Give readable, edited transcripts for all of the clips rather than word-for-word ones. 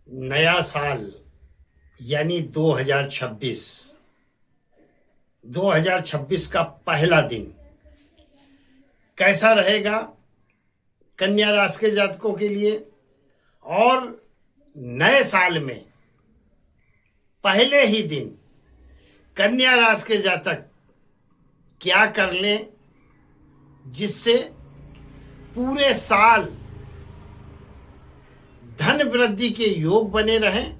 नया साल यानी 2026 का पहला दिन कैसा रहेगा कन्या राशि के जातकों के लिए। और नए साल में पहले ही दिन कन्या राशि के जातक क्या कर लें जिससे पूरे साल धन वृद्धि के योग बने रहें,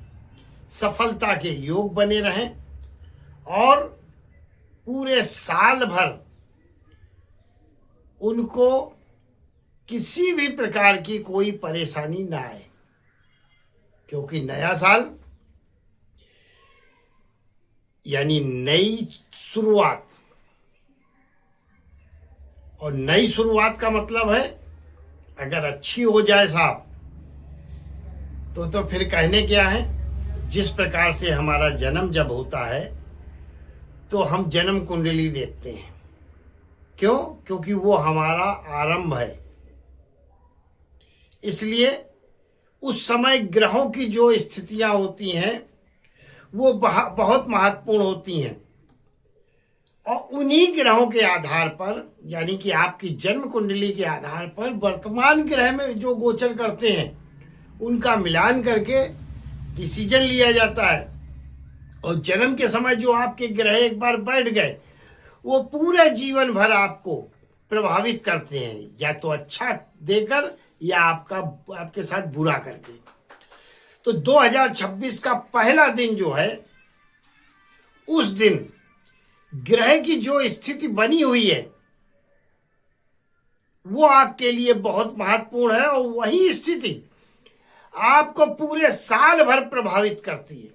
सफलता के योग बने रहें और पूरे साल भर उनको किसी भी प्रकार की कोई परेशानी ना आए। क्योंकि नया साल यानी नई शुरुआत, और नई शुरुआत का मतलब है अगर अच्छी हो जाए साहब तो फिर कहने क्या है। जिस प्रकार से हमारा जन्म जब होता है तो हम जन्म कुंडली देखते हैं। क्यों? क्योंकि वो हमारा आरंभ है। इसलिए उस समय ग्रहों की जो स्थितियां होती हैं वो बहुत महत्वपूर्ण होती हैं और उन्हीं ग्रहों के आधार पर यानी कि आपकी जन्म कुंडली के आधार पर वर्तमान ग्रह में जो गोचर करते हैं उनका मिलान करके डिसीजन लिया जाता है। और जन्म के समय जो आपके ग्रह एक बार बैठ गए वो पूरे जीवन भर आपको प्रभावित करते हैं, या तो अच्छा देकर या आपके साथ बुरा करके। तो 2026 का पहला दिन जो है उस दिन ग्रह की जो स्थिति बनी हुई है वो आपके लिए बहुत महत्वपूर्ण है और वही स्थिति आपको पूरे साल भर प्रभावित करती है।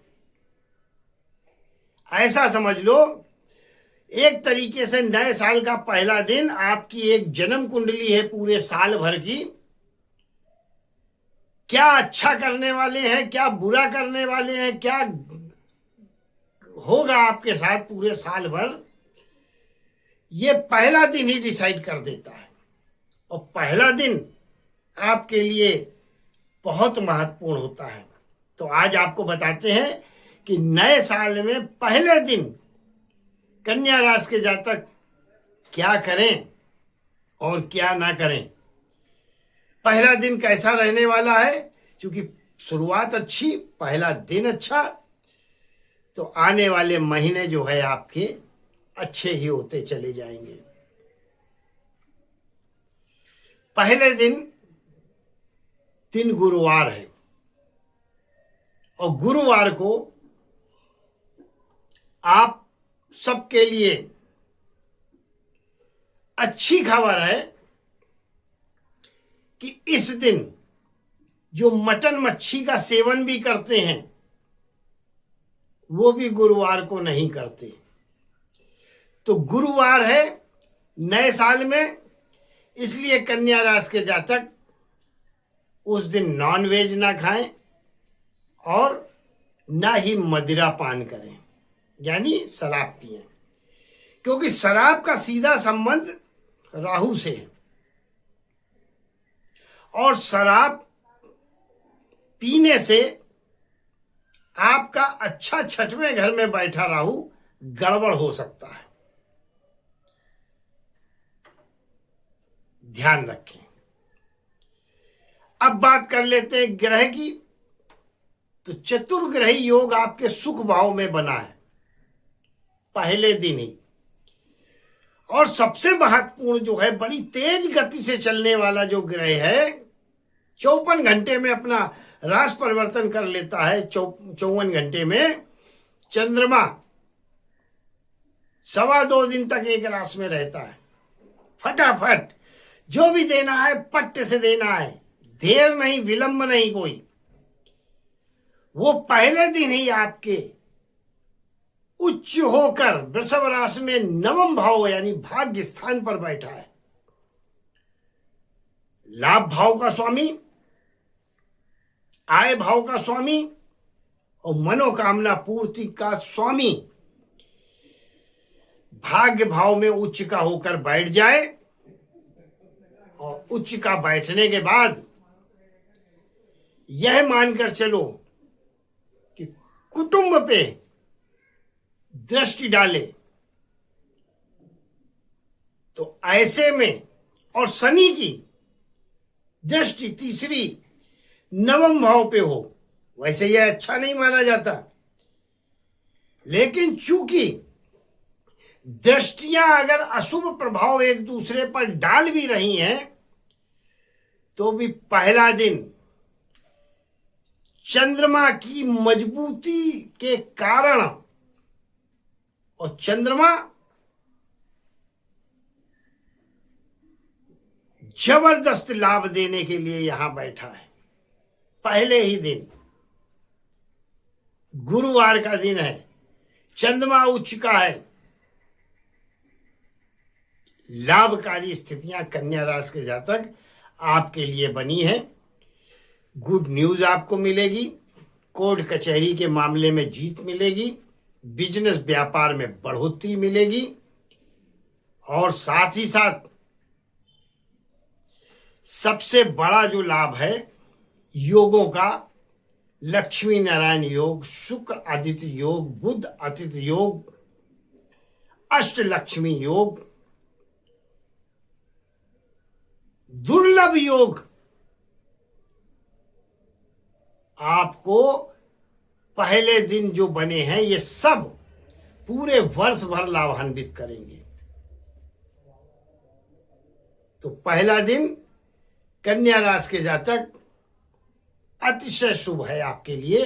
ऐसा समझ लो, एक तरीके से नए साल का पहला दिन आपकी एक जन्म कुंडली है पूरे साल भर की। क्या अच्छा करने वाले हैं, क्या बुरा करने वाले हैं, क्या होगा आपके साथ पूरे साल भर, ये पहला दिन ही डिसाइड कर देता है। और पहला दिन आपके लिए बहुत महत्वपूर्ण होता है। तो आज आपको बताते हैं कि नए साल में पहले दिन कन्या राशि के जातक क्या करें और क्या ना करें। पहला दिन कैसा रहने वाला है, क्योंकि शुरुआत अच्छी, पहला दिन अच्छा, तो आने वाले महीने जो है आपके अच्छे ही होते चले जाएंगे। पहले दिन गुरुवार है और गुरुवार को आप सबके लिए अच्छी खबर है कि इस दिन जो मटन मच्छी का सेवन भी करते हैं वो भी गुरुवार को नहीं करते। तो गुरुवार है नए साल में, इसलिए कन्या राशि के जातक उस दिन नॉन वेज ना खाएं और ना ही मदिरा पान करें यानी शराब पिएं। क्योंकि शराब का सीधा संबंध राहु से है और शराब पीने से आपका अच्छा छठवें घर में बैठा राहु गड़बड़ हो सकता है। ध्यान रखें। अब बात कर लेते हैं ग्रह की। तो चतुर्ग्रही योग आपके सुख भाव में बना है पहले दिन ही। और सबसे महत्वपूर्ण जो है, बड़ी तेज गति से चलने वाला जो ग्रह है 54 घंटे में अपना राशि परिवर्तन कर लेता है। 54 घंटे में चंद्रमा 2.25 दिन तक एक राशि में रहता है। फटाफट जो भी देना है पट्ट से देना है, देर नहीं, विलंब नहीं कोई। वो पहले दिन ही आपके उच्च होकर वृषभ राशि में नवम भाव यानी भाग्य स्थान पर बैठा है। लाभ भाव का स्वामी, आय भाव का स्वामी और मनोकामना पूर्ति का स्वामी भाग्य भाव में उच्च का होकर बैठ जाए। और उच्च का बैठने के बाद यह मानकर चलो कुटुंब पे दृष्टि डाले तो ऐसे में, और शनि की दृष्टि तीसरी नवम भाव पे हो, वैसे यह अच्छा नहीं माना जाता, लेकिन चूंकि दृष्टियां अगर अशुभ प्रभाव एक दूसरे पर डाल भी रही हैं तो भी पहला दिन चंद्रमा की मजबूती के कारण, और चंद्रमा जबरदस्त लाभ देने के लिए यहां बैठा है। पहले ही दिन गुरुवार का दिन है, चंद्रमा उच्च का है, लाभकारी स्थितियां कन्या राशि के जातक आपके लिए बनी है। गुड न्यूज आपको मिलेगी, कोर्ट कचहरी के मामले में जीत मिलेगी, बिजनेस व्यापार में बढ़ोतरी मिलेगी, और साथ ही साथ सबसे बड़ा जो लाभ है योगों का, लक्ष्मी नारायण योग, शुक्र आदित्य योग, बुध आदित्य योग, अष्ट लक्ष्मी योग, दुर्लभ योग आपको पहले दिन जो बने हैं ये सब पूरे वर्ष भर लाभान्वित करेंगे। तो पहला दिन कन्या राशि के जातक अतिशय शुभ है आपके लिए।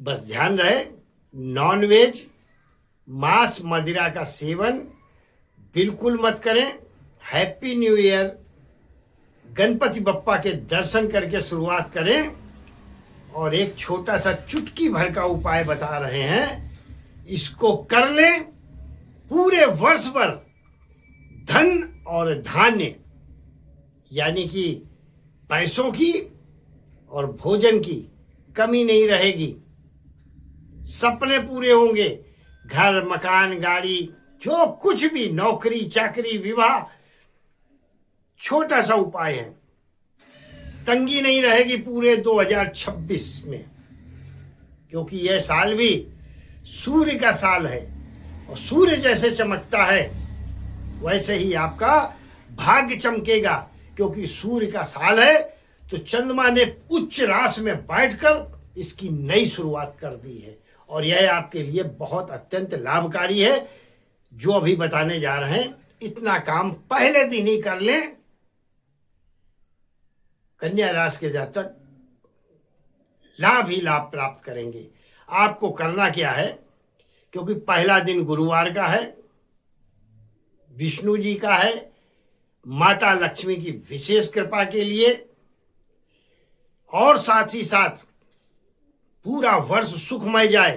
बस ध्यान रहे, नॉनवेज, मांस मदिरा का सेवन बिल्कुल मत करें। Happy new year. Ganpati Bappa के दर्शन करके शुरुआत करें, और एक छोटा सा चुटकी भर का उपाय बता रहे हैं, इसको कर लें, पूरे वर्ष भर धन और धान्य यानी कि पैसों की और भोजन की कमी नहीं रहेगी। सपने पूरे होंगे, घर मकान गाड़ी जो कुछ भी, नौकरी चाकरी विवाह, छोटा सा उपाय है, तंगी नहीं रहेगी पूरे 2026 में, क्योंकि यह साल भी सूर्य का साल है, और सूर्य जैसे चमकता है वैसे ही आपका भाग्य चमकेगा, क्योंकि सूर्य का साल है। तो चंद्रमा ने उच्च राशि में बैठकर इसकी नई शुरुआत कर दी है, और यह आपके लिए बहुत अत्यंत लाभकारी है। जो अभी बताने जा रहे हैं, इतना काम पहले दिन ही कर लें, कन्या राशि के जातक लाभ ही लाभ प्राप्त करेंगे। आपको करना क्या है, क्योंकि पहला दिन गुरुवार का है, विष्णु जी का है, माता लक्ष्मी की विशेष कृपा के लिए, और साथ ही साथ पूरा वर्ष सुखमय जाए,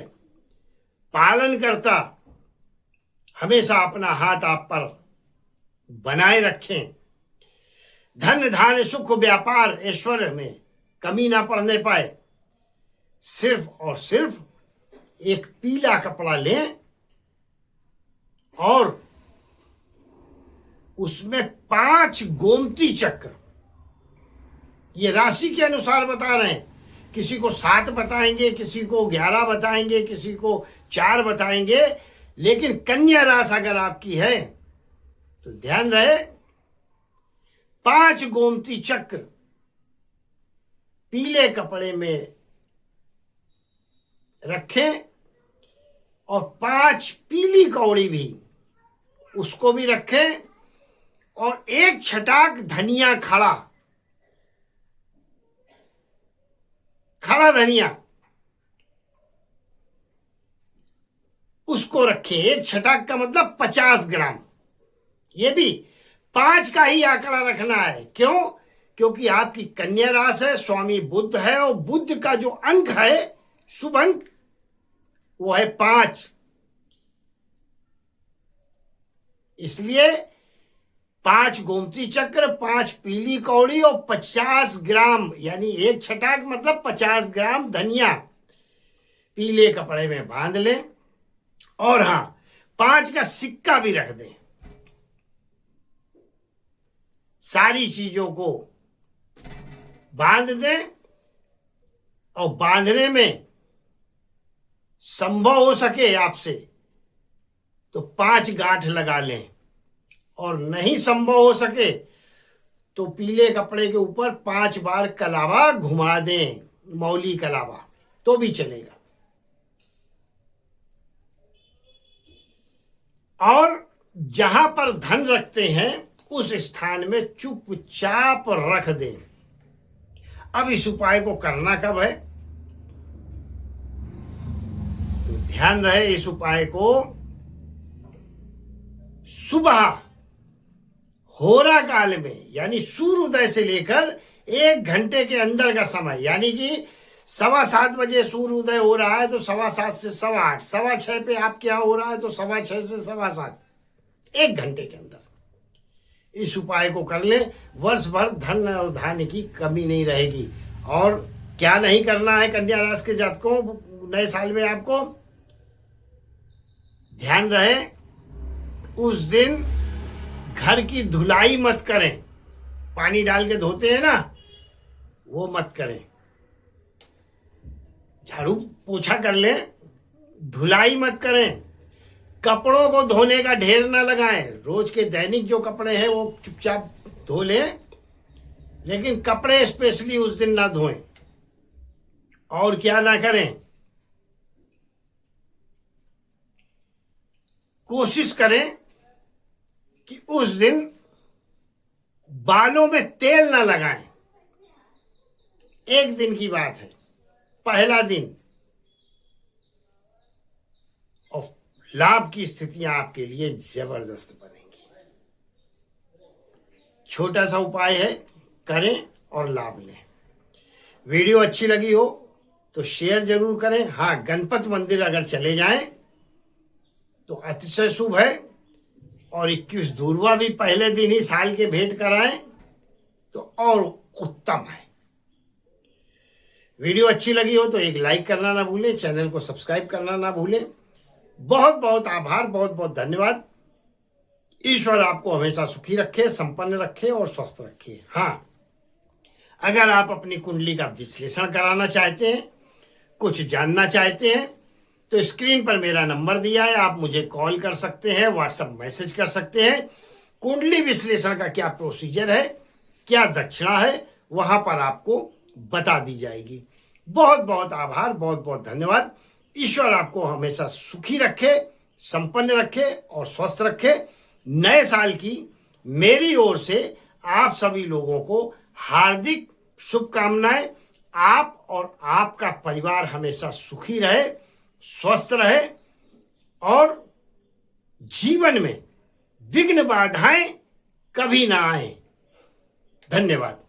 पालन करता हमेशा अपना हाथ आप पर बनाए रखें, धन धान्य सुख व्यापार ऐश्वर्य में कमी ना पड़ने पाए। सिर्फ और सिर्फ एक पीला कपड़ा लें और उसमें 5 गोमती चक्र, ये राशि के अनुसार बता रहे हैं, किसी को 7 बताएंगे, किसी को 11 बताएंगे, किसी को 4 बताएंगे, लेकिन कन्या राशि अगर आपकी है तो ध्यान रहे 5 गोमती चक्र पीले कपड़े में रखें, और 5 पीली कौड़ी भी उसको भी रखें, और 1 छटाक धनिया खड़ा धनिया उसको रखें। 1 छटाक का मतलब 50 ग्राम। ये भी 5 का ही आंकड़ा रखना है। क्यों? क्योंकि आपकी कन्या राशि है, स्वामी बुध है, और बुध का जो अंक है शुभ अंक वो है 5। इसलिए 5 गोमती चक्र, 5 पीली कौड़ी और 50 ग्राम यानी 1 छटाक मतलब 50 ग्राम धनिया पीले कपड़े में बांध लें, और हाँ 5 का सिक्का भी रख दें। सारी चीजों को बांध दें, और बांधने में संभव हो सके आपसे तो 5 गांठ लगा लें, और नहीं संभव हो सके तो पीले कपड़े के ऊपर 5 बार कलावा घुमा दें, मौली कलावा, तो भी चलेगा। और जहां पर धन रखते हैं उस स्थान में चुपचाप रख दें। अब इस उपाय को करना कब है, तो ध्यान रहे, इस उपाय को सुबह होरा काल में, यानी सूर्योदय से लेकर 1 घंटे के अंदर का समय, यानी कि 7:15 बजे सूर्योदय हो रहा है तो 7:15 से 8:15, 6:15 पे आपके यहाँ हो रहा है तो 6:15 से 7:15, 1 घंटे के अंदर इस उपाय को कर ले। वर्ष भर धन और धान्य की कमी नहीं रहेगी। और क्या नहीं करना है कन्या राशि के जातकों नए साल में, आपको ध्यान रहे, उस दिन घर की धुलाई मत करें। पानी डाल के धोते हैं ना, वो मत करें। झाड़ू पोछा कर लें, धुलाई मत करें। कपड़ों को धोने का ढेर ना लगाएं। रोज के दैनिक जो कपड़े हैं वो चुपचाप धो लें, लेकिन कपड़े स्पेशली उस दिन ना धोएं। और क्या ना करें, कोशिश करें कि उस दिन बालों में तेल ना लगाएं। 1 दिन की बात है, पहला दिन, और लाभ की स्थितियां आपके लिए जबरदस्त बनेंगी। छोटा सा उपाय है, करें और लाभ लें। वीडियो अच्छी लगी हो तो शेयर जरूर करें। हाँ, गणपति मंदिर अगर चले जाएं तो अतिशय शुभ है। और 21 दूर्वा भी पहले दिन ही साल के भेंट कराएं तो और उत्तम है। वीडियो अच्छी लगी हो तो एक लाइक करना ना भूलें, चैनल को सब्सक्राइब करना ना भूलें। बहुत बहुत आभार, बहुत बहुत धन्यवाद। ईश्वर आपको हमेशा सुखी रखे, संपन्न रखे और स्वस्थ रखे। हाँ, अगर आप अपनी कुंडली का विश्लेषण कराना चाहते हैं, कुछ जानना चाहते हैं, तो स्क्रीन पर मेरा नंबर दिया है, आप मुझे कॉल कर सकते हैं, व्हाट्सएप मैसेज कर सकते हैं। कुंडली विश्लेषण का क्या प्रोसीजर है, क्या दक्षिणा है, वहां पर आपको बता दी जाएगी। बहुत बहुत आभार, बहुत बहुत धन्यवाद। ईश्वर आपको हमेशा सुखी रखे, संपन्न रखे और स्वस्थ रखे। नए साल की मेरी ओर से आप सभी लोगों को हार्दिक शुभकामनाएं। आप और आपका परिवार हमेशा सुखी रहे, स्वस्थ रहे और जीवन में विघ्न बाधाएं कभी ना आए। धन्यवाद।